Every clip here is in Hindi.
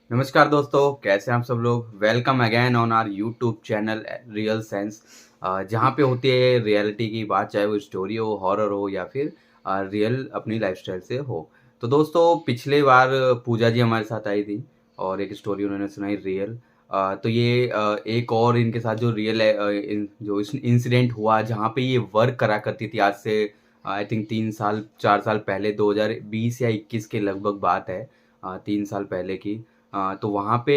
नमस्कार दोस्तों, कैसे हैं आप सब लोग। Welcome again on our YouTube channel Real Sense, जहाँ पे होती है रियलिटी की बात, चाहे वो स्टोरी हो, हॉरर हो या फिर रियल अपनी लाइफस्टाइल से हो। तो दोस्तों, पिछले बार पूजा जी हमारे साथ आई थी और एक स्टोरी उन्होंने सुनाई रियल। तो ये एक और इनके साथ जो रियल जो इंसिडेंट हुआ जहाँ पे ये वर्क करा करती थी, आज से आई थिंक 3 साल 4 साल पहले, 2020 या 21 के लगभग बात है, 3 साल पहले की। तो वहाँ पे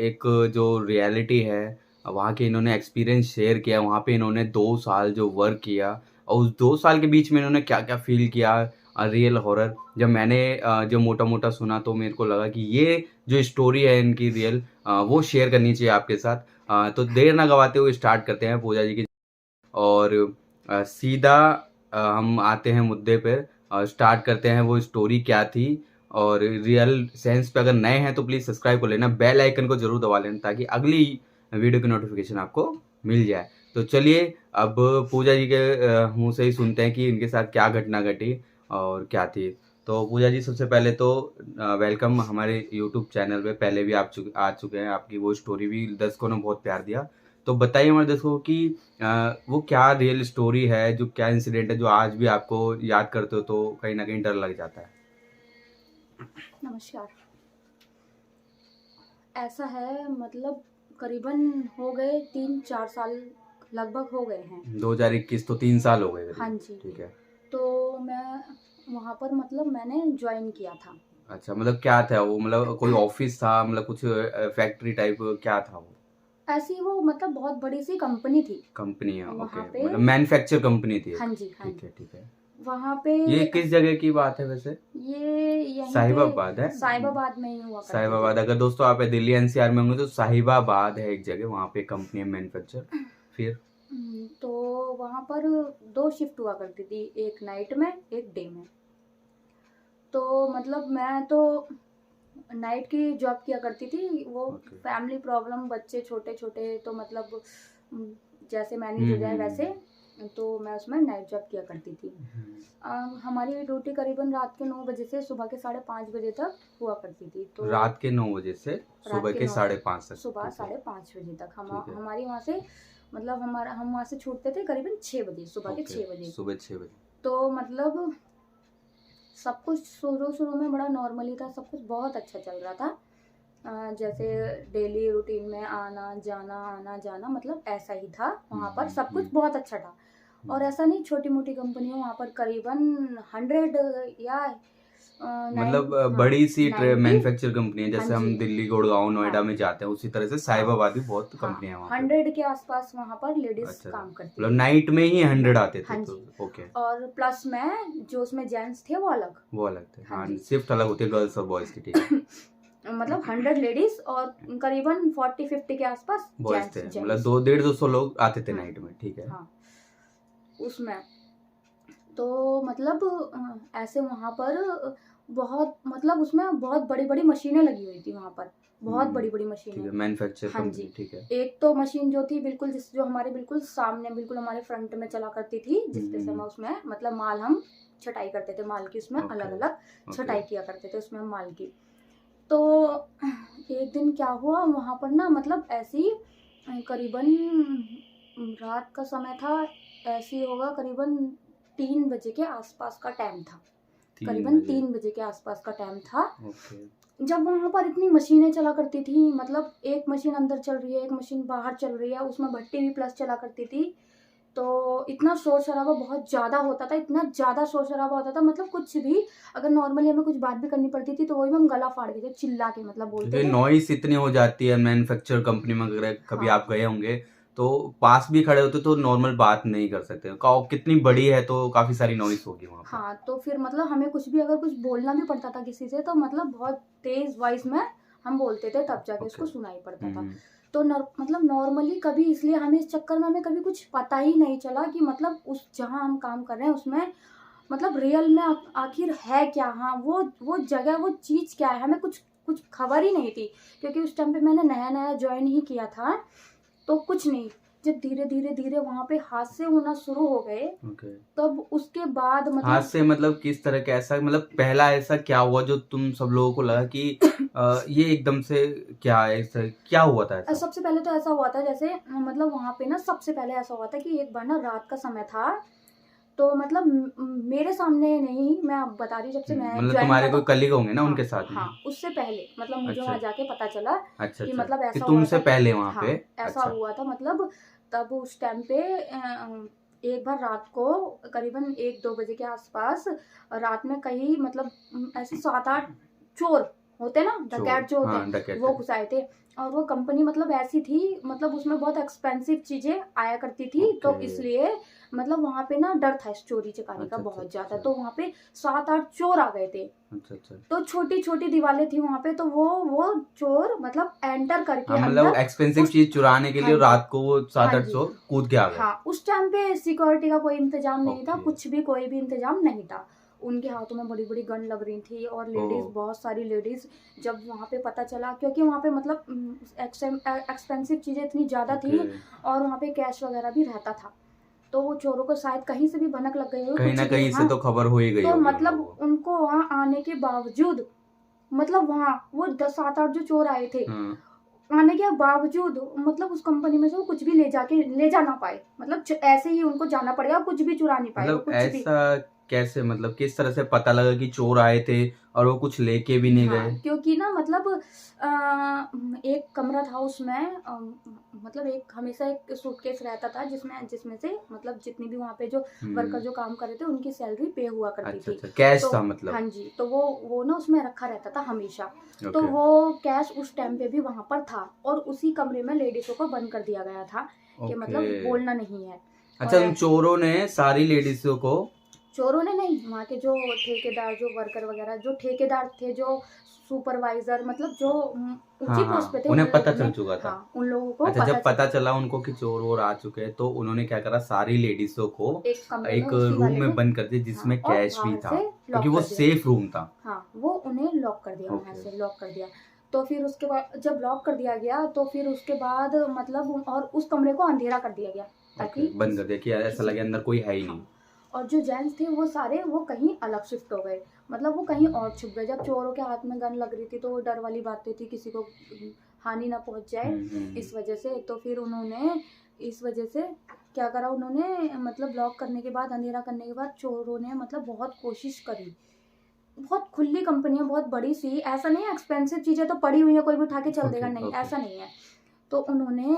एक जो रियलिटी है, वहाँ के इन्होंने एक्सपीरियंस शेयर किया। वहाँ पे इन्होंने 2 साल जो वर्क किया और उस 2 साल के बीच में इन्होंने क्या-क्या फ़ील किया, रियल हॉरर। जब मैंने जो मोटा-मोटा सुना तो मेरे को लगा कि ये जो स्टोरी है इनकी रियल, वो शेयर करनी चाहिए आपके साथ। तो देर ना गवाते हुए स्टार्ट करते हैं पूजा जी की। और सीधा हम आते हैं मुद्दे पे, स्टार्ट करते हैं वो स्टोरी क्या थी। और रियल सेंस पे अगर नए हैं तो प्लीज़ सब्सक्राइब कर लेना, बेल आइकन को ज़रूर दबा लेना ताकि अगली वीडियो की नोटिफिकेशन आपको मिल जाए। तो चलिए अब पूजा जी के मुँह से ही सुनते हैं कि इनके साथ क्या घटना घटी और क्या थी। तो पूजा जी, सबसे पहले तो वेलकम हमारे यूट्यूब चैनल पे। पहले भी आप आ चुके हैं, आपकी वो स्टोरी भी दर्शकों ने बहुत प्यार दिया। तो बताइए हमारे दर्शकों को कि वो क्या रियल स्टोरी है, जो क्या इंसिडेंट है जो आज भी आपको याद करते हो तो कहीं न कहीं डर लग जाता है? नमस्कार। ऐसा है मतलब करीबन हो गए 3-4 साल लगभग हो गए हैं। 2021 तो 3 साल हो गए हाँ करीब, जी। ठीक है। तो मैं वहाँ पर मतलब मैंने जॉइन किया था। अच्छा, मतलब क्या था वो, मतलब कोई ऑफ़िस था, मतलब कुछ फैक्ट्री टाइप क्या था वो? ऐसी वो मतलब बहुत बड़ी-सी कंपनी थी। कंपनी है, ओके, वहाँ पे मतलब मैन्युफैक्चर कंपनी थी हाँ एक। जी, हाँ ठीक जी। है, ठीक है। वहाँ पे ये किस जगह की बात है वैसे? ये यहीं पे साहिबाबाद है? साहिबाबाद में ही हुआ करती थी। साहिबाबाद, अगर दोस्तों आप दिल्ली एनसीआर में होंगे तो साहिबाबाद है एक जगह, वहाँ पे कंपनी है मैन्युफैक्चर। फिर? तो वहाँ पर 2 शिफ्ट हुआ करती थी, एक नाइट में, एक डे में। तो मतलब मैं तो नाइट की जॉब किया करती थी। वो ओके। फैमिली प्रॉब्लम, बच्चे छोटे-छोटे, तो मतलब उम, जैसे मैनेज हुँ, हो जाए हुँ, वैसे, हुँ। तो मैं उसमें नाइट जॉब किया करती थी। हुँ। अ, हमारी ड्यूटी करीबन रात के 9 बजे से सुबह के साढ़े 5 बजे तक हुआ करती थी। तो रात के 9 बजे से रात सुबह के के 9 साढ़े 5 तक, सुबह ठीक है, साढ़े 5 बजे तक ठीक है। हमारी वहाँ से मतलब हम वहाँ से छूटते थे करीबन 6 बजे, सुबह के ओके, 6 बजे। सुबह 6 बजे। तो मतलब सब कुछ शुरू-शुरू में बड़ा नॉर्मली था, सब कुछ बहुत अच्छा चल रहा था। जैसे डेली रूटीन में आना-जाना, आना-जाना मतलब ऐसा ही था। हुँ, वहाँ पर हुँ, सब हुँ, कुछ बहुत अच्छा था। और हुँ। ऐसा नहीं छोटी-मोटी कंपनी हो, वहाँ पर करीबन 100 या 9 मतलब हाँ, बड़ी-सी 90 मैन्युफैक्चर कंपनी है, हाँ जैसे जी, हम दिल्ली, गुड़गाँव, हाँ, नोएडा में जाते हैं, उसी तरह से हाँ, साहिबाबाद भी बहुत हाँ, कंपनियाँ हैं वहाँ पे। 100 के आस-पास वहाँ पर लेडीज़ अच्छा, काम करती मतलब थी। नाइट में ही 100 आते थे हाँ तो? जी, ओके, और प्लस मैं जो उसमें जेंट्स थे वो अलग। वो अलग थे। हाँ हाँ, जी। शिफ्ट अलग होती है गर्ल्स और बॉयज़ की, ठीक है। मतलब 100 लेडीज़ और करीबन 40-50 के आस-पास बॉयज़ थे, जेंट्स मतलब जेंट्स। 2 डेढ़ 200 लोग आते थे हुँ, नाइट में, ठीक है। हाँ, उसमें। तो मतलब ऐसे वहाँ पर बहुत मतलब उसमें बहुत बड़ी-बड़ी मशीनें लगी हुई थी वहाँ पर, बहुत हुँ, बड़ी-बड़ी ठीक मशीनें। है, मैन्युफैक्चर हाँ कंपनी, जी, ठीक है। एक तो मशीन जो थी बिल्कुल जो हमारे बिल्कुल सामने, बिल्कुल हमारे फ्रंट में चला करती थी, हुँ, जिसके हुँ, से हम हुँ। उसमें मतलब माल हम छँटाई करते थे, माल की उसमें ओके, अलग-अलग ओके। छँटाई किया करते थे उसमें माल की। तो एक दिन क्या हुआ वहाँ पर ना, मतलब ऐसे ही करीबन रात का समय था, ऐसे ही होगा करीबन 3 बजे के आस-पास का टाइम था। 3 करीबन बजे, 3 बजे के आस-पास का टाइम था, ओके। जब वहाँ पर इतनी मशीनें चला करती थी, मतलब एक मशीन अंदर चल रही है, एक मशीन बाहर चल रही है, उसमें भट्टी भी प्लस चला करती थी। तो इतना शोर-शराबा बहुत ज़्यादा होता था, इतना ज़्यादा शोर-शराबा होता था, मतलब कुछ भी अगर नॉर्मली हमें कुछ बात भी करनी पड़ती थी, तो वही में हम गला फाड़ के चिल्ला के मतलब बोलते क्योंकि थे। नॉइज़ इतनी हो जाती है मैन्युफैक्चर कंपनी में, अगर कभी हाँ, आप गए होंगे, तो पास भी खड़े होते तो नॉर्मल बात नहीं कर सकते। कितनी बड़ी है तो काफ़ी सारी नॉइज़ होगी वहाँ पे। हाँ, तो फिर मतलब हमें कुछ भी अगर कुछ बोलना भी पड़ता था किसी से, तो मतलब बहुत तेज़ वॉइस में हम बोलते थे, तब जाके ओके। उसको सुनाई पड़ता हुँ, था। हुँ। तो मतलब नॉर्मली कभी, इसलिए हमें इस चक्कर में हमें कभी कुछ पता ही नहीं चला कि मतलब उस जहाँ हम काम कर रहे हैं उसमें मतलब रियल में आखिर है क्या? हाँ, वो जगह, वो चीज़ क्या है? हमें कुछ कुछ खबर ही नहीं थी, क्योंकि उस टाइम पे मैंने नया-नया जॉइन ही किया था, तो कुछ नहीं। जब धीरे धीरे धीरे वहां पे हादसे होना शुरू हो गए, ओके। तब उसके बाद हाथ मतलब से मतलब किस तरह का, ऐसा मतलब पहला ऐसा क्या हुआ जो तुम सब लोगों को लगा कि ये एकदम से क्या है, ऐसा क्या हुआ था ऐसा? सबसे पहले तो ऐसा हुआ था, जैसे मतलब वहां पे ना सबसे पहले ऐसा हुआ था कि एक बार ना रात का समय था, तो मतलब मेरे सामने नहीं, मैं अब बता रही हूँ, जब से मैं मतलब ज्वाइन तुम्हारे कोई करा। कलीग होंगे ना हाँ, उनके साथ में? हाँ, उससे पहले मतलब मुझे अच्छा वहां जाके पता चला अच्छा कि अच्छा, मतलब कि ऐसा हुआ तुमसे था। पहले वहां हाँ, पे? ऐसा अच्छा हुआ था मतलब। तब उस टाइम पे एक बार रात को करीबन 1-2 बजे के आसपास, रात में कहीं मतलब ऐसे 7-8 चोर होते ना, चोर, डकैत जो होते हाँ हैं, डकैत वो है। घुस आए थे। और वो कंपनी मतलब ऐसी थी, मतलब उसमें बहुत एक्सपेंसिव चीजें आया करती थी, तो ओके। इसलिए मतलब वहां पे ना डर था इस चोरी चकारी का अच्छा अच्छा बहुत ज्यादा। अच्छा तो वहां पे 7-8 चोर आ गए थे, अच्छा अच्छा। तो छोटी छोटी दीवारें थी वहां पे, तो वो चोर मतलब एंटर करके हाँ मतलब अंदर एक्सपेंसिव उस। चीज चुराने के हाँ लिए जी, रात को वो सात हाँ आठ जी, सौ कूद के आ गए। हाँ, उस टाइम पे सिक्योरिटी का कोई इंतजाम नहीं था, ओके। कुछ भी कोई भी इंतजाम नहीं था। उनके हाथों में बड़ी बड़ी गन लग रही थी, और लेडीज, ओह। बहुत सारी लेडीज। जब वहां पे पता चला, क्योंकि वहां पे मतलब एक्सपेंसिव चीजें इतनी ज्यादा थी, ओके। और वहां पे कैश वगैरह भी रहता था, तो वो चोरों को शायद कहीं से भी भनक लग गई होगी, कहीं कुछ ना भी। कहीं से हाँ, तो खबर हो ही गई तो होगी उन मतलब लोगों को। उनको वहां आने के बावजूद, मतलब वहां वो 10-7-8 जो चोर आए थे, हाँ आने के बावजूद मतलब उस कंपनी में से वो कुछ भी ले जा ना पाए, मतलब ऐसे ही उनको जाना पड़ेगा, कुछ भी चुरा नहीं पाए वो, मतलब कुछ भी। ऐसा कैसे, मतलब किस तरह से पता लगा कि चोर आए थे और वो कुछ लेके भी नहीं हाँ, गए? क्योंकि ना मतलब एक कमरा था उसमें, मतलब एक हमेशा एक सूटकेस रहता था, जिसमें जिसमें से मतलब जितनी भी वहाँ पे जो वर्कर जो काम कर रहे थे उनकी सैलरी पे हुआ करती अच्छा थी। अच्छा, कैश तो था मतलब? हाँ जी, तो वो ना उसमें रखा रहता था हमेशा। तो ओके वो कैश उस टाइम पे भी वहां पर था, और उसी कमरे में लेडीजों को बंद कर दिया गया था कि ओके। मतलब बोलना नहीं है। अच्छा, और उन चोरों ने सारी लेडीजों को? चोरों ने नहीं, वहाँ के जो ठेकेदार, जो वर्कर वगैरह, जो ठेकेदार थे, जो सुपरवाइजर, मतलब जो ऊंची हाँ पोस्ट पे हाँ, थे, उन्हें उन पता लोगों चल ने, चुका था। हाँ, उन लोगों को अच्छा, पता जब चल। पता चला उनको कि चोर वोर आ चुके हैं, तो उन्होंने क्या करा, सारी लेडीजों को एक कमरे में एक उसी रूम वाले में में, बंद कर दिया हाँ, जिसमें और कैश भी बाहर था, से क्योंकि लॉक वो कर दिया। सेफ रूम था। हाँ, वो उन्हें लॉक कर दिया, वहां ओके से लॉक कर दिया। तो फिर उसके बाद जब लॉक कर दिया गया, तो फिर उसके बाद मतलब और उस कमरे को अंधेरा कर दिया गया, ओके, ताकि बंद कर दिया कि ऐसा किसी। लगे अंदर कोई है ही नहीं। हाँ, और जो जेंट्स थे वो सारे वो कहीं अलग शिफ्ट हो गए, मतलब वो कहीं और छुप गए। जब चोरों के हाथ में गन लग रही थी, तो वो डर वाली बातें थी, किसी को हानि ना पहुंच जाए, इस वजह से। तो फिर उन्होंने इस वजह से क्या करा, उन्होंने मतलब लॉक करने के बाद, अंधेरा करने के बाद, चोरों ने मतलब बहुत कोशिश करी। बहुत खुली कंपनी है, बहुत बड़ी सी, ऐसा नहीं है एक्सपेंसिव चीजें तो पड़ी हुई है कोई भी उठा के चल देगा, ओके नहीं, ओके। ऐसा नहीं है। तो उन्होंने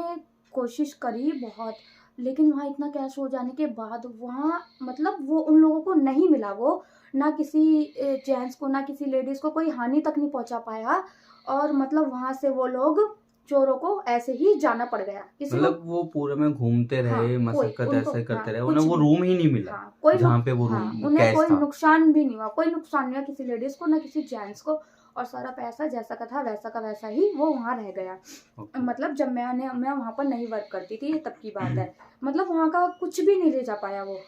कोशिश करी बहुत, लेकिन वहाँ इतना कैश हो जाने के बाद, वहाँ मतलब वो उन लोगों को नहीं मिला, वो ना किसी जेंट्स को, ना किसी लेडीज को कोई हानि तक नहीं पहुंचा पाया, और मतलब वहां से वो लोग, चोरों को ऐसे ही जाना पड़ गया, किसी को। मतलब वो पूरे में घूमते हाँ, रहे, कोई मशक्कत उनको, ऐसे हाँ, करते रहे, उन्हें कुछ वो भी, रूम ही नहीं मिला हाँ, कोई जहाँ पे वो हाँ, रूम उन्हें कैश कोई था। नुकसान भी नहीं हुआ, कोई नुकसान नहीं हुआ किसी लेडीज को, ना किसी जेंट्स को, और सारा पैसा जैसा का था वैसा का वैसा ही वो वहाँ रह गया। ओके मतलब जब मैं वहाँ पर नहीं वर्क करती थी, ये तब की बात है, मतलब वहाँ का कुछ भी नहीं ले जा पाया वो।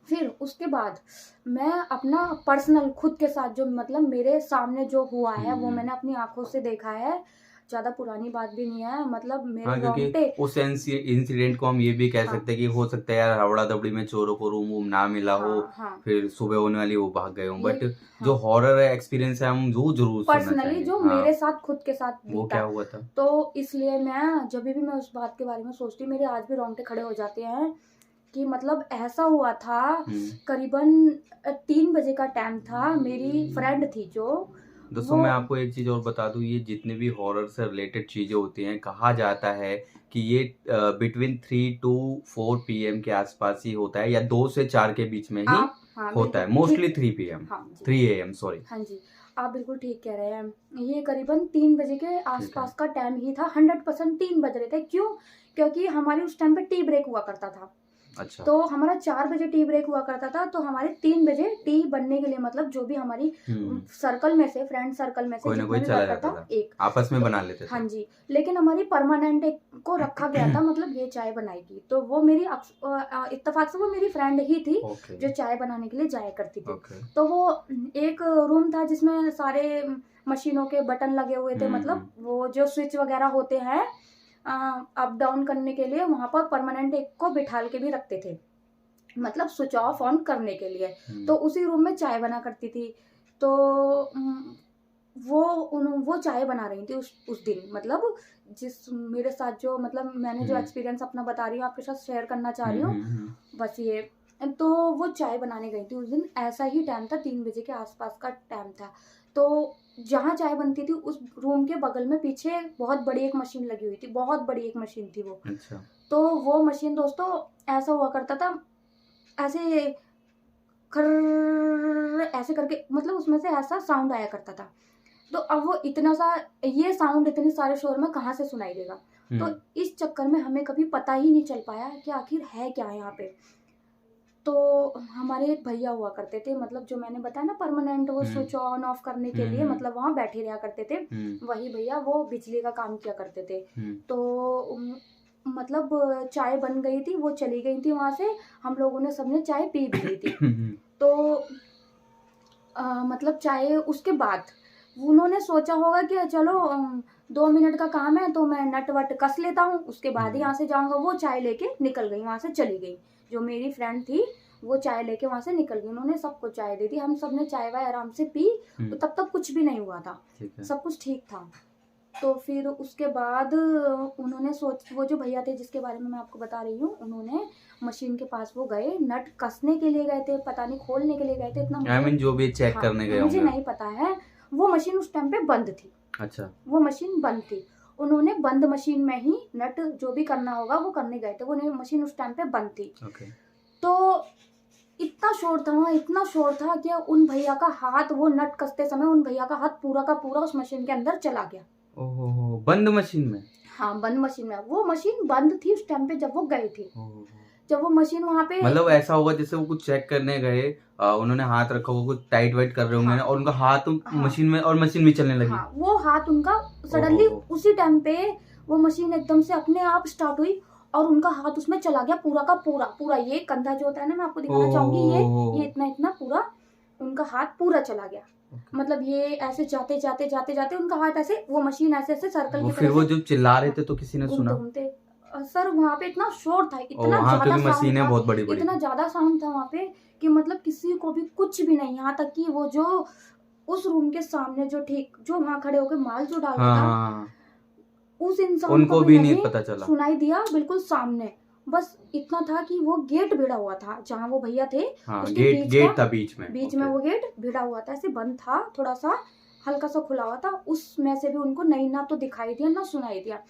फिर उसके बाद मैं अपना पर्सनल खुद के साथ, जो मतलब मेरे सामने जो हुआ है, वो मैंने अपनी आंखों से देखा है। ज्यादा पुरानी बात भी नहीं है, मतलब मेरे हाँ, क्योंकि रोंगटे। उस इंसिडेंट को हम ये भी कह हाँ, सकते हैं कि हो सकता है यार हवड़ा दबड़ी में चोरों को रूम वूम ना मिला हो, हाँ, हाँ, फिर सुबह होने वाली वो भाग गए हों, ये, बट जो हाँ, हॉरर एक्सपीरियंस है हम वो जरूर सुनना पर्सनली चाहेंगे। जो मेरे हाँ, साथ खुद के साथ वो बीता, क्या हुआ था? तो इसलिए मैं जब भी मैं उस बात के बारे में सोचती हूँ, मेरे आज भी रोंगटे खड़े हो जाते हैं, कि मतलब ऐसा हुआ था। करीबन 3 बजे का टाइम था, मेरी फ्रेंड थी जो, दोस्तों वो, मैं आपको एक चीज और बता दूं, ये जितने भी हॉरर से रिलेटेड चीजें होती हैं, कहा जाता है कि ये बिटवीन 3 to 4 PM के आसपास ही होता है, या 2 से 4 के बीच में ही आप, हाँ, होता बिल्कुल है, मोस्टली ठीक, 3 PM, हाँ जी, 3 AM सॉरी। हाँ जी, आप बिल्कुल ठीक कह रहे हैं। ये करीबन 3 बजे के ठीक है। आसपास का टाइम ही था, 100% 3 बज रहे थे। क्यों? क्योंकि हमारी उस टाइम पे टी ब्रेक हुआ करता था, अच्छा। तो हमारा 4 बजे टी ब्रेक हुआ करता था, तो हमारे 3 बजे टी बनने के लिए, मतलब जो भी हमारी सर्कल में से, फ्रेंड सर्कल में से कोई ना जितना कोई भी चला वर्कर जाता था, था, एक, आपस में तो बना लेते हाँ थे। जी, लेकिन हमारी परमानेंट एक को रखा गया था, मतलब ये चाय बनाएगी, तो वो मेरी इत्तेफाक से वो मेरी फ्रेंड ही थी, ओके जो चाय बनाने के लिए जाया करती थी। ओके। तो वो एक रूम था जिसमें सारे मशीनों के बटन लगे हुए थे, मतलब वो जो स्विच वगैरह होते हैं, अप डाउन करने के लिए वहाँ पर परमानेंट एक को बिठाल के भी रखते थे, मतलब स्विच ऑफ ऑन करने के लिए। तो उसी रूम में चाय बना करती थी। तो वो चाय बना रही थी उस दिन, मतलब जिस मेरे साथ जो, मतलब मैंने जो एक्सपीरियंस अपना बता रही हूँ आपके साथ शेयर करना चाह रही हूँ, बस ये। तो वो चाय बनाने गई थी उस दिन, ऐसा ही टाइम था, 3 बजे के आसपास का टाइम था। तो जहाँ चाय बनती थी उस रूम के बगल में पीछे बहुत बड़ी एक मशीन लगी हुई थी, बहुत बड़ी एक मशीन थी वो। अच्छा। तो वो मशीन दोस्तों ऐसा हुआ करता था, ऐसे खर्र ऐसे करके, मतलब उसमें से ऐसा साउंड आया करता था। तो अब वो इतना सा, ये साउंड इतने सारे शोर में कहाँ से सुनाई देगा। तो इस चक्कर में हमें कभी पता ही नहीं चल पाया कि आखिर है क्या यहाँ पे। तो हमारे एक भैया हुआ करते थे, मतलब जो मैंने बताया ना परमानेंट वो स्विच ऑन ऑफ करने के लिए, मतलब वहाँ बैठे रहा करते थे, वही भैया वो बिजली का काम किया करते थे। तो मतलब चाय बन गई थी, वो चली गई थी वहाँ से, हम लोगों ने सबने चाय पी भी ली थी। तो मतलब चाय उसके बाद उन्होंने सोचा होगा कि चलो 2 मिनट का काम है तो मैं नट वट कस लेता हूँ, उसके बाद ही यहाँ से जाऊँगा। वो चाय लेके निकल गई, वहाँ से चली गई। जो मेरी फ्रेंड थी वो चाय लेके वहाँ से निकल गई, उन्होंने सबको चाय दे दी, हम सब ने चाय वाय आराम से पी। तो तब तक कुछ भी नहीं हुआ था, सब कुछ ठीक था। तो फिर उसके बाद उन्होंने वो जो भैया थे जिसके बारे में मैं आपको बता रही हूँ, उन्होंने मशीन के पास वो गए, नट कसने के लिए गए थे, पता नहीं खोलने के लिए गए थे, इतना जो भी चेक करने गए मुझे नहीं पता है। वो मशीन उस टाइम पे बंद थी। अच्छा। वो मशीन बंद थी, उन्होंने बंद मशीन में ही नट जो भी करना होगा वो करने गए थे, वो मशीन उस टाइम पे बंद थी। तो इतना शोर था वहाँ, इतना शोर था कि उन भैया का हाथ, वो नट कसते समय उन भैया का हाथ पूरा का पूरा उस मशीन के अंदर चला गया। ओहो, बंद मशीन में? हाँ, बंद मशीन में। वो मशीन बंद थी उस टाइम पे जब वो गए थे। जब वो मशीन वहाँ पे, मतलब ऐसा होगा जैसे वो कुछ चेक करने गए, उन्होंने हाथ रखा, वो कुछ टाइट वाइट कर रहे होंगे और उनका हाथ मशीन में, और मशीन भी चलने लगी। वो हाथ उनका सडनली उसी टाइम पे वो मशीन एकदम से अपने आप स्टार्ट हुई और उनका हाथ उसमें चला गया पूरा का पूरा। ये कंधा जो होता है ना, मैं आपको दिखाना चाहूंगी, ये इतना पूरा उनका हाथ पूरा चला गया। मतलब ये ऐसे जाते उनका हाथ ऐसे, वो मशीन ऐसे सर्कल की तरह। फिर वो जब चिल्ला रहे थे तो किसी ने सुना? सर वहाँ पे इतना शोर था, इतना ज्यादा साउंड था, बहुत बड़ी इतना ज्यादा साउंड था वहाँ पे कि मतलब किसी को भी कुछ भी नहीं, यहाँ तक कि वो जो उस रूम के सामने जो वहाँ खड़े होकर माल जो डाल रहा था, उस इंसान उनको भी नहीं पता चला, सुनाई दिया बिल्कुल सामने। बस इतना था कि वो गेट भिड़ा हुआ था जहाँ वो भैया थे, उसके गेट था बीच में वो गेट भिड़ा हुआ था, ऐसे बंद था, थोड़ा सा हल्का सा खुला हुआ था, उसमें से भी उनको नहीं ना तो दिखाई दिया ना सुनाई दिया।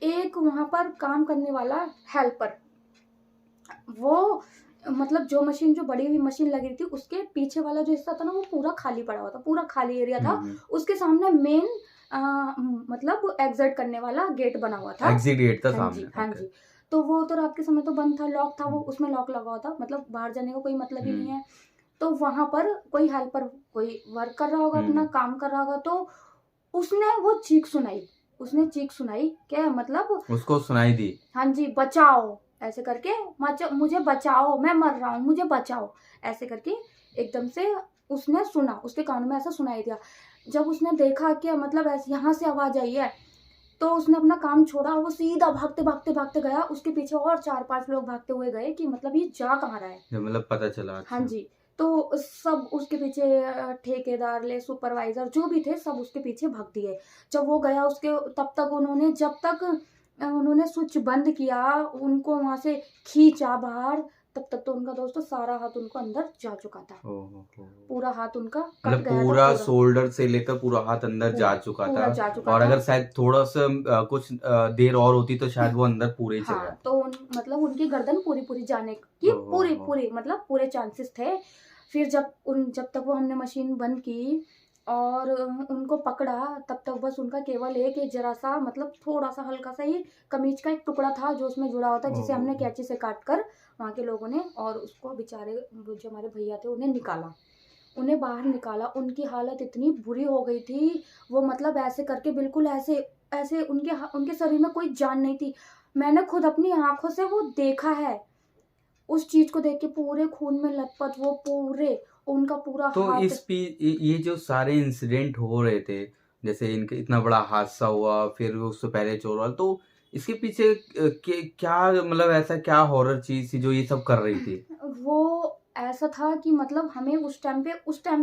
एक वहां पर काम करने वाला हेल्पर, वो मतलब जो मशीन, जो बड़ी हुई मशीन लगी थी उसके पीछे वाला जो हिस्सा था ना, वो पूरा खाली पड़ा हुआ था, पूरा खाली एरिया था। उसके सामने मेन मतलब एग्जिट करने वाला गेट बना हुआ था, एग्जिट गेट था सामने। हाँ जी। तो वो तो रात के समय तो बंद था, लॉक था, वो उसमें लॉक लगा हुआ था, मतलब बाहर जाने का कोई मतलब ही नहीं है। तो वहां पर कोई हेल्पर, कोई वर्क कर रहा होगा, अपना काम कर रहा होगा, तो उसने वो चीख सुनाई, क्या मतलब उसको सुनाई दी, हाँ जी, बचाओ ऐसे करके, मुझे बचाओ, मैं मर रहा हूँ, मुझे बचाओ ऐसे करके। एकदम से उसने सुना, उसके कान में ऐसा सुनाई दिया। जब उसने देखा कि मतलब ऐसे यहाँ से आवाज आई है, तो उसने अपना काम छोड़ा, वो सीधा भागते गया, उसके पीछे और 4-5 लोग भागते हुए गए कि मतलब ये जा कहाँ रहा है, मतलब पता चला। हाँ जी। तो सब उसके पीछे, ठेकेदार ले, सुपरवाइजर जो भी थे, सब उसके पीछे भाग दिए। जब वो गया उसके, तब तक उन्होंने, जब तक उन्होंने स्विच बंद किया, उनको वहां से खींचा बाहर, तब तक तो उनका दोस्तों सारा हाथ उनको अंदर जा चुका था। पूरा हाथ उनका कट गया, पूरा शोल्डर से लेकर पूरा हाथ अंदर जा चुका था। और अगर शायद थोड़ा सा कुछ देर और होती तो शायद वो अंदर पूरे चले जाते। तो मतलब उनकी गर्दन पूरी जाने की पूरी मतलब पूरे चांसेस थे। फिर जब तक वो हमने मशीन बंद की और उनको पकड़ा, तब तक बस उनका केवल एक जरा सा, मतलब थोड़ा सा हल्का सा ही कमीज का एक टुकड़ा था जो उसमें जुड़ा होता, जिसे हमने कैंची से काट कर वहाँ के लोगों ने, और उसको बेचारे जो हमारे भैया थे उन्हें बाहर निकाला। उनकी हालत इतनी बुरी हो गई थी, वो मतलब ऐसे करके बिल्कुल ऐसे उनके शरीर में कोई जान नहीं थी। मैंने खुद अपनी आंखों से वो देखा है, उस चीज को देख के पूरे खून में लथपथ, वो पूरे उनका पूरा तो हाथ। ये जो सारे इंसिडेंट हो रहे थे, जैसे इनके इतना बड़ा हादसा हुआ, फिर उससे पहले चोर हुआ, तो इसके पीछे क्या मतलब ऐसा क्या हॉरर चीज़ थी जो ये सब कर रही थी? वो ऐसा था कि मतलब हमें उस टाइम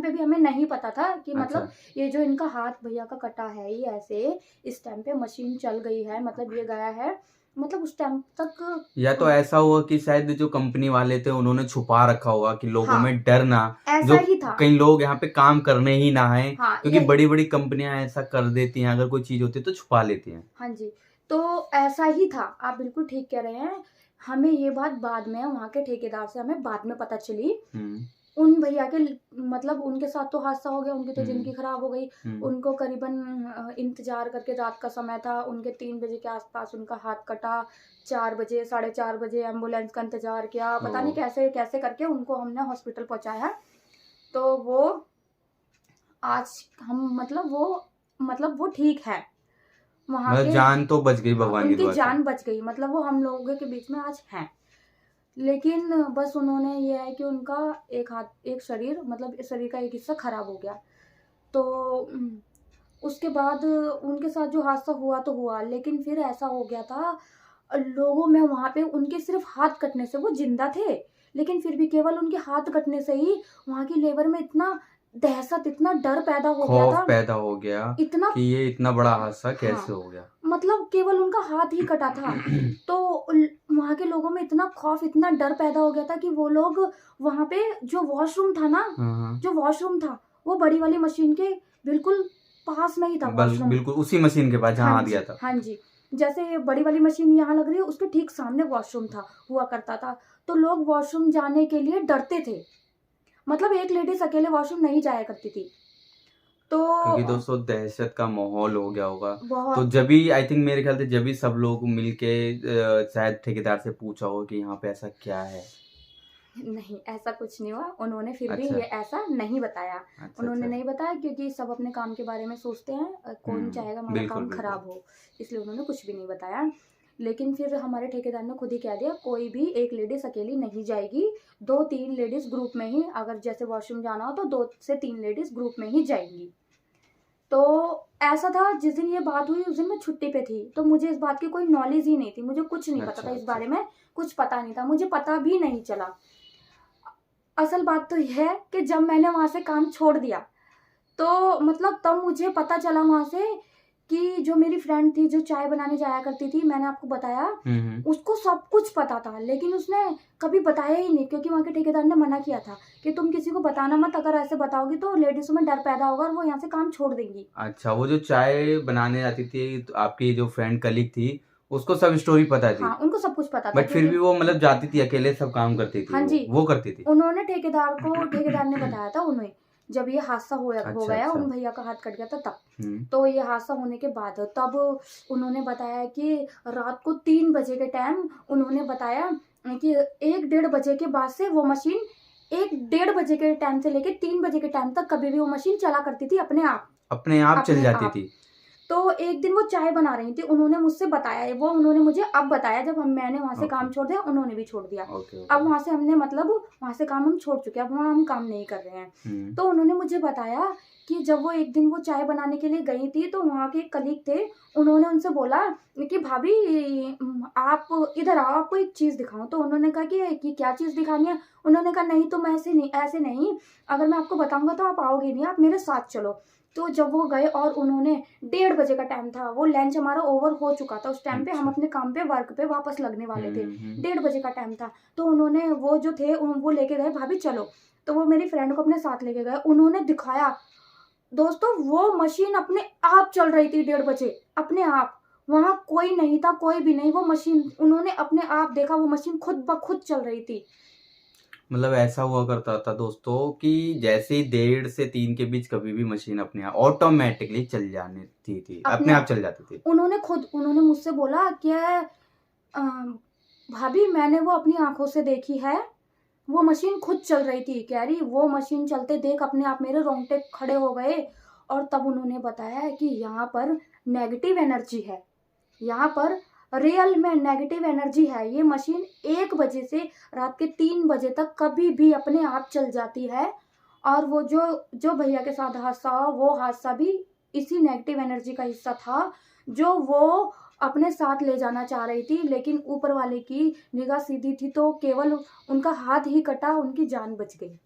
पे भी हमें नहीं पता था कि अच्छा। मतलब ये जो इनका हाथ भैया का कटा है, ये ऐसे इस टाइम पे मशीन चल गई है, मतलब ये गया है, मतलब उस टाइम तक या तो ऐसा हुआ कि शायद जो कंपनी वाले थे उन्होंने छुपा रखा होगा कि लोगों हाँ, में डर ना, ऐसा जो ही था। कई लोग यहाँ पे काम करने ही ना आए, हाँ, क्योंकि ये बड़ी-बड़ी कंपनियां ऐसा कर देती हैं, अगर कोई चीज़ होती है तो छुपा लेती हैं। हाँ जी, तो ऐसा ही था, आप बिल्कुल ठीक कह रहे हैं। हमें ये बात बाद में वहाँ के ठेकेदार से हमें बाद में पता चली। हुँ, उन भैया के मतलब उनके साथ तो हादसा हो गया, उनकी तो ज़िंदगी हुँ, खराब हो गई। हुँ। उनको करीबन इंतज़ार करके रात का समय था, उनके 3 बजे के आस-पास उनका हाथ कटा। 4 बजे, साढ़े 4 बजे एम्बुलेंस का इंतज़ार किया, पता नहीं ओह! कैसे-कैसे करके उनको हमने हॉस्पिटल पहुँचाया। तो वो आज हम मतलब वो ठीक है। वहाँ मतलब के जान तो बच गई हाँ, भगवान की उनकी दुआ से। जान बच गई, मतलब वो हम लोगों के बीच में आज हैं। लेकिन बस उन्होंने ये है कि उनका एक शरीर मतलब इस शरीर का एक हिस्सा खराब हो गया। तो उसके बाद उनके साथ जो हादसा हुआ तो हुआ, लेकिन फिर ऐसा हो गया था लोगों में वहाँ पे उनके सिर्फ़ हाथ कटने से वो ज़िंदा थे, लेकिन फिर भी केवल उनके हाथ कटने से ही वहाँ की लेबर में इतना दहशत, इतना डर पैदा हो गया खौफ था, पैदा हो गया इतना कि ये इतना बड़ा हादसा कैसे हाँ, हो गया? मतलब केवल उनका हाथ ही कटा था। तो वहाँ के लोगों में इतना खौफ, इतना डर पैदा हो गया था कि वो लोग वहाँ पे जो वॉशरूम था ना, हाँ, हाँ। जो वॉशरूम था, वो बड़ी वाली मशीन के बिल्कुल पास में ही था वॉशरूम। बिल्कुल उसी मशीन के पास जहाँ हाँ हाथ गया जी, था। हाँ जी। जैसे बड़ी वाली मशीन यहाँ लग रही है, उसके ठीक सामने वॉशरूम हुआ करता था। तो लोग वॉशरूम जाने के लिए डरते थे। मतलब एक लेडीज़ अकेले वॉशरूम नहीं जाया करती थी। तो क्योंकि दोस्तों दहशत का माहौल हो गया होगा। तो बहुत जभी आई थिंक मेरे ख्याल से जभी सब लोग मिलके शायद ठेकेदार से पूछा होगा कि यहाँ पे ऐसा क्या है? नहीं, ऐसा कुछ नहीं हुआ। उन्होंने फिर भी अच्छा, ये ऐसा नहीं बताया। अच्छा, उन्होंने अच्छा। नहीं बताया क्योंकि सब अपने काम के बारे में सोचते हैं। कौन चाहेगा हमारा बिल्कुल, काम बिल्कुल। खराब हो, इसलिए उन्होंने कुछ भी नहीं बताया। लेकिन फिर हमारे ठेकेदार ने खुद ही कह दिया, कोई भी एक लेडीज़ अकेली नहीं जाएगी, 2-3 लेडीज़ ग्रुप में ही, अगर जैसे वॉशरूम जाना हो तो 2 से 3 लेडीज़ ग्रुप में ही जाएँगी। तो ऐसा था, जिस दिन ये बात हुई उस दिन मैं छुट्टी पे थी, तो मुझे इस बात की कोई नॉलेज ही नहीं थी, मुझे कुछ नहीं पता अच्छा, था इस अच्छा। बारे में, कुछ पता नहीं था, मुझे पता भी नहीं चला। असल बात तो ये है कि जब मैंने वहाँ से काम छोड़ दिया, तो मतलब तब मुझे पता चला वहाँ से कि जो मेरी फ्रेंड थी, जो चाय बनाने जाया करती थी, मैंने आपको बताया, हुँ, हुँ। उसको सब कुछ पता था, लेकिन उसने कभी बताया ही नहीं, क्योंकि वहाँ के ठेकेदार ने मना किया था कि तुम किसी को बताना मत, अगर ऐसे बताओगी तो लेडीज़ों में डर पैदा होगा और वो यहाँ से काम छोड़ देंगी। अच्छा, वो जो चाय बनाने आती थी, तो आपकी जो फ्रेंड कलीग थी, उसको सब स्टोरी पता थी। हाँ, उनको सब कुछ पता था बट फिर क्योंकि भी वो मतलब जाती थी, अकेले सब काम करती थी हाँ जी, वो करती थी। उन्होंने ठेकेदार ने बताया था उन्हें, जब ये हादसा हो अच्छा, गया, उन अच्छा। भैया का हाथ कट गया था तब। हुँ। तो ये हादसा होने के बाद तब उन्होंने बताया कि रात को 3 बजे के टाइम उन्होंने बताया कि 1 डेढ़ बजे के बाद से वो मशीन 1 डेढ़ बजे के टाइम से लेके 3 बजे के टाइम तक कभी भी वो मशीन चला करती थी अपने आप चल अपने जाती आप। थी। तो एक दिन वो चाय बना रही थी, उन्होंने मुझसे बताया, वो उन्होंने मुझे अब बताया जब मैंने वहाँ से ओके, काम छोड़ दिया, उन्होंने भी छोड़ दिया। ओके, अब ओके। वहाँ से हमने मतलब वहाँ से काम हम छोड़ चुके हैं, अब वहाँ हम काम नहीं कर रहे हैं। हुँ। तो उन्होंने मुझे बताया कि जब वो एक दिन वो चाय बनाने के लिए गई थी, तो वहाँ के एक कलीग थे, उन्होंने उनसे बोला कि भाभी आप इधर आओ, आपको एक चीज़ दिखाऊँ। तो उन्होंने कहा कि क्या चीज़ दिखानी है? उन्होंने कहा नहीं तुम ऐसे नहीं, अगर मैं आपको बताऊँगा तो आप आओगे नहीं, आप मेरे साथ चलो। तो जब वो गए और उन्होंने 1:30 बजे का टाइम था, वो लंच हमारा ओवर हो चुका था, उस टाइम पे हम अच्छा। अपने काम पे वर्क पे वापस लगने हुँ, वाले थे। हुँ, हुँ। 1:30 बजे का टाइम था, तो उन्होंने वो जो थे वो लेके गए, भाभी चलो। तो वो मेरी फ्रेंड को अपने साथ लेके गए, उन्होंने दिखाया, दोस्तों वो मशीन अपने आप चल रही थी 1:30 बजे, अपने आप। वहाँ कोई नहीं था, कोई भी नहीं, वो मशीन उन्होंने अपने आप देखा, वो मशीन खुद ब खुद चल रही थी। मतलब ऐसा हुआ करता था दोस्तों कि जैसे ही 1:30 से 3 के बीच कभी भी मशीन अपने आप ऑटोमैटिकली चल जाने थी, अपने अपने आप आप चल जाती थी। उन्होंने मुझसे बोला कि अ, भाभी मैंने वो अपनी आँखों से देखी है, वो मशीन खुद चल रही थी। कह रही वो मशीन चलते देख अपने आप मेरे रोंगटे खड़े हो गए। और तब उन्होंने बताया कि यहाँ पर नेगेटिव एनर्जी है। यहाँ पर रियल में नेगेटिव एनर्जी है। ये मशीन 1 बजे से रात के 3 बजे तक कभी भी अपने आप चल जाती है। और वो जो भैया के साथ हादसा हुआ, वो हादसा भी इसी नेगेटिव एनर्जी का हिस्सा था, जो वो अपने साथ ले जाना चाह रही थी, लेकिन ऊपर वाले की निगाह सीधी थी तो केवल उनका हाथ ही कटा, उनकी जान बच गई।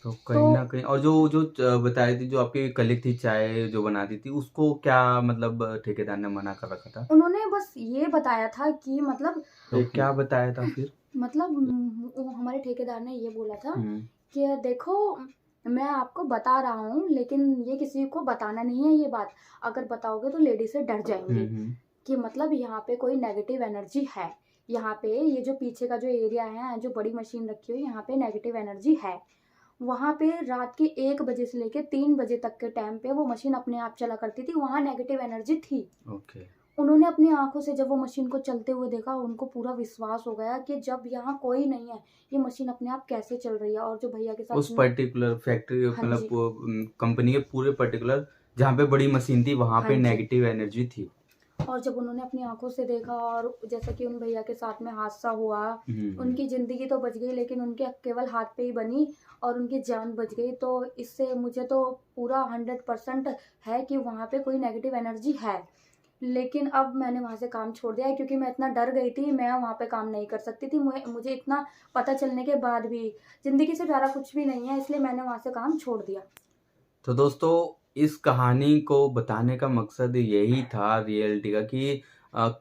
तो तो कहीं न कहीं और जो जो बता रही थी जो आपकी कलीग थी चाय जो बनाती थी उसको क्या मतलब ठेकेदार ने मना कर रखा था? उन्होंने बस ये बताया था कि मतलब तो क्या बताया था फिर? मतलब वो हमारे ठेकेदार ने ये बोला था हुँ। कि देखो, मैं आपको बता रहा हूँ लेकिन ये किसी को बताना नहीं है ये बात। अगर बताओगे तो लेडी से डर हुँ, जाएँगी हुँ। कि मतलब यहाँ पे कोई नेगेटिव एनर्जी है। यहाँ पे ये जो पीछे का जो एरिया है, जो बड़ी मशीन रखी हुई है, यहाँ पे नेगेटिव एनर्जी है। वहाँ पे रात के 1 बजे से लेके 3 बजे तक के टाइम पे वो मशीन अपने आप चला करती थी, वहाँ नेगेटिव एनर्जी थी। ओके। उन्होंने अपनी आँखों से जब वो मशीन को चलते हुए देखा, उनको पूरा विश्वास हो गया कि जब यहाँ कोई नहीं है, ये मशीन अपने आप कैसे चल रही है। और जो भैया के उस साथ में पर्टिकुलर फैक्ट्री हाँ मतलब जी, वो कंपनी के पूरे पर्टिकुलर जहाँ पे बड़ी मशीन थी वहाँ हाँ पे जी। नेगेटिव एनर्जी थी। और जब उन्होंने अपनी आँखों से देखा और जैसा कि उन भैया के साथ में हादसा हुआ, हुँ, हुँ। उनकी ज़िंदगी तो बच गई लेकिन उनके केवल हाथ पे ही बनी और उनकी जान बच गई। तो इससे मुझे तो पूरा 100% है कि वहाँ पे कोई नेगेटिव एनर्जी है। लेकिन अब मैंने वहाँ से काम छोड़ दिया है क्योंकि मैं इतना डर गई थी, मैं वहाँ पे काम नहीं कर सकती थी। मुझे इतना पता चलने के बाद भी ज़िंदगी से प्यारा कुछ भी नहीं है, इसलिए मैंने वहाँ से काम छोड़ दिया। तो दोस्तों इस कहानी को बताने का मकसद यही था रियलिटी का कि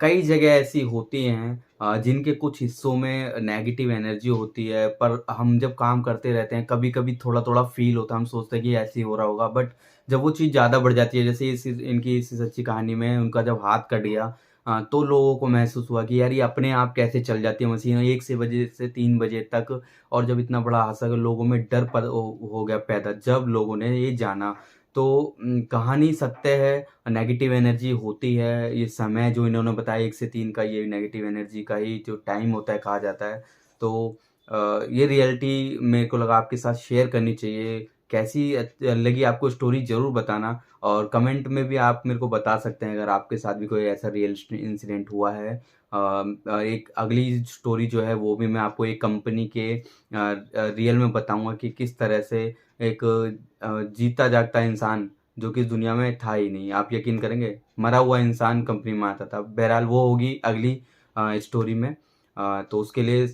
कई जगह ऐसी होती हैं जिनके कुछ हिस्सों में नेगेटिव एनर्जी होती है पर हम जब काम करते रहते हैं कभी-कभी थोड़ा-थोड़ा फ़ील होता है हम सोचते हैं कि ऐसे ही हो रहा होगा बट जब वो चीज़ ज़्यादा बढ़ जाती है जैसे इनकी इस सच्ची कहानी में उनका जब हाथ कट गया तो लोगों को महसूस हुआ कि यार ये अपने आप कैसे चल जाती है मशीन 1 से बजे से 3 बजे तक और जब इतना बड़ा हादसा लोगों में डर हो गया पैदा जब लोगों ने ये जाना तो कहानी सत्य है, नेगेटिव एनर्जी होती है, ये समय जो इन्होंने बताया 1 से 3 का ये नेगेटिव एनर्जी का ही जो टाइम होता है कहा जाता है। तो ये रियलिटी मेरे को लगा आपके साथ शेयर करनी चाहिए। कैसी लगी आपको स्टोरी ज़रूर बताना और कमेंट में भी आप मेरे को बता सकते हैं अगर आपके साथ भी कोई ऐसा इंसिडेंट हुआ है। एक अगली स्टोरी जो है वो भी मैं आपको एक कंपनी के रियल में बताऊँगा कि किस तरह से एक जीता जागता इंसान जो कि इस दुनिया में था ही नहीं। आप यकीन करेंगे? मरा हुआ इंसान कंपनी में आता था। बहरहाल वो होगी अगली स्टोरी में। तो उसके लिए